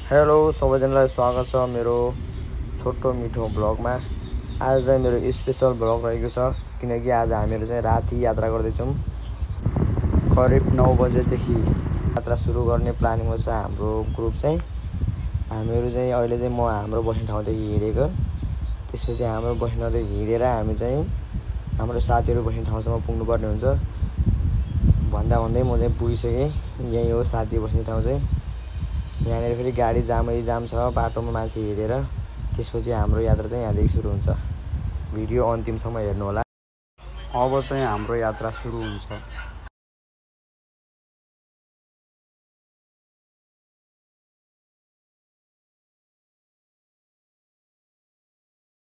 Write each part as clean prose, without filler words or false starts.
Hello सबैजनालाई स्वागत छ मेरो छोटो मिठो ब्लगमा। आज चाहिँ मेरो स्पेशल ब्लग रहेको छ किनकि आज हामीहरू चाहिँ राति यात्रा गर्दैछौँ। करिब 9 बजेदेखि यात्रा सुरु गर्ने प्लानिङमा छ हाम्रो ग्रुप चाहिँ। हामीहरू चाहिँ अहिले चाहिँ म हाम्रो बस्ने ठाउँदेखि हिँडेको, त्यसपछि हाम्रो बस्ने ठाउँदेखि हिँडेर हामी चाहिँ हाम्रो साथीहरू बस्ने ठाउँसम्म पुग्नुपर्ने हुन्छ। भन्दा भन्दै म चाहिँ पुगिसकेँ। यही हो साथी बस्ने ठाउँ चाहिँ। यहाँनिर फेरि गाडी जाम छ, बाटोमा मान्छे हिँडेर। त्यसपछि हाम्रो यात्रा चाहिँ यहाँदेखि सुरु हुन्छ। भिडियो अन्तिमसम्म हेर्नु होला। अब चाहिँ हाम्रो यात्रा सुरु हुन्छ।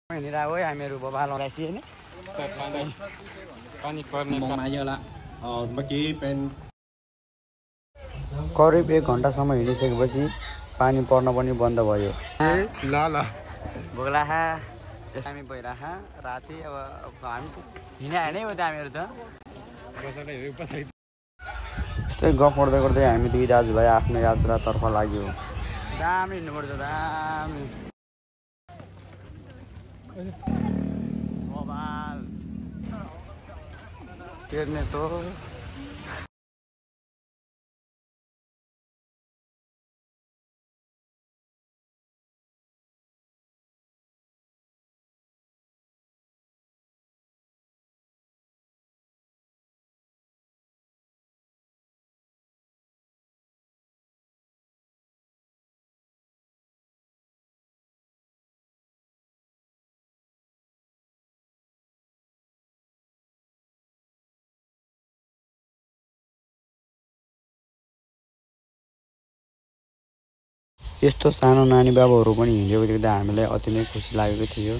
हिँडिरहेको है हामीहरू बबाल रासी होइन, पानी पर्ने करिब 1 घन्टासम्म हिँडिसकेपछि पानी पर्न पनि बन्द भयो। ल बोगला हामी भइरह राति अब हामी हिँडै हो त हामीहरू त यस्तै गफ गर्दै हामी दुई दाजुभाइ आफ्नो यात्रातर्फ लाग्यो। दामी हिँड्नुपर्छ, दामी मोबाइल हेर्ने त यस्तो सानो नानी बाबुहरू पनि हिँडेको देख्दा हामीलाई अति नै खुसी लागेको थियो।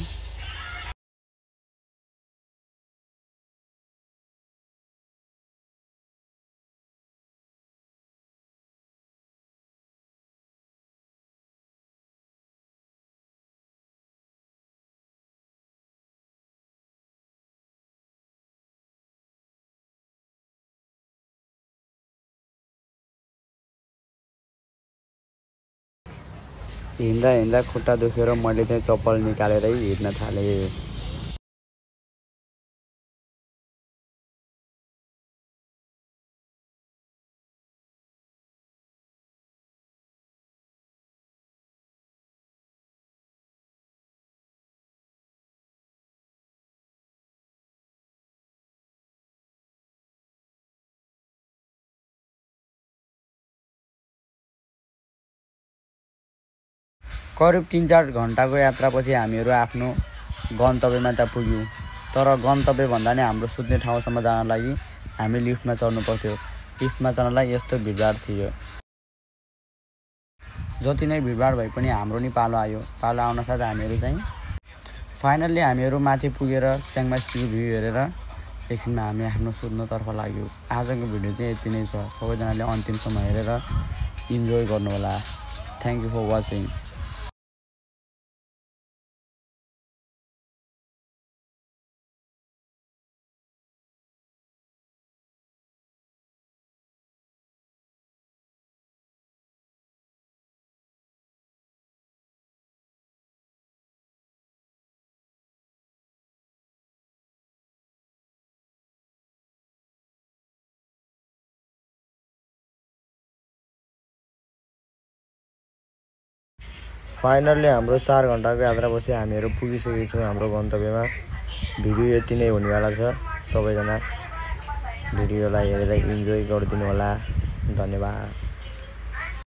हिँड्दा हिँड्दा खुट्टा दुखेर मैले चाहिँ चप्पल निकालेरै हिँड्न थालेँ। करिब 3-4 घन्टाको यात्रापछि हामीहरू आफ्नो गन्तव्यमा त पुग्यौँ। तर गन्तव्य भन्दा नि हाम्रो सुत्ने ठाउँसम्म जान लागि हामी लिफ्टमा चढ्नु पर्थ्यो। लिफ्टमा चढ्नलाई यस्तो भिडभाड थियो। जति नै भिडभाड भए पनि हाम्रो नि पालो आयो। पालो आउन साथ हामीहरू चाहिँ फाइनल्ली हामीहरू माथि पुगेर च्याङमासीको भ्यू हेरेर एकछिनमा हामी आफ्नो सुत्नतर्फ लाग्यौँ। आजको भिडियो चाहिँ यति नै छ। सबैजनाले अन्तिमसम्म हेरेर इन्जोय गर्नु होला। Thank you for watching. Finally हाम्रो 4 घन्टाको यात्रापछि हामीहरू पुगिसकेका छौँ हाम्रो गन्तव्यमा। भिडियो यति नै हुनेवाला छ। सबैजना भिडियोलाई हेरेर इन्जोय गरिदिनु होला। धन्यवाद।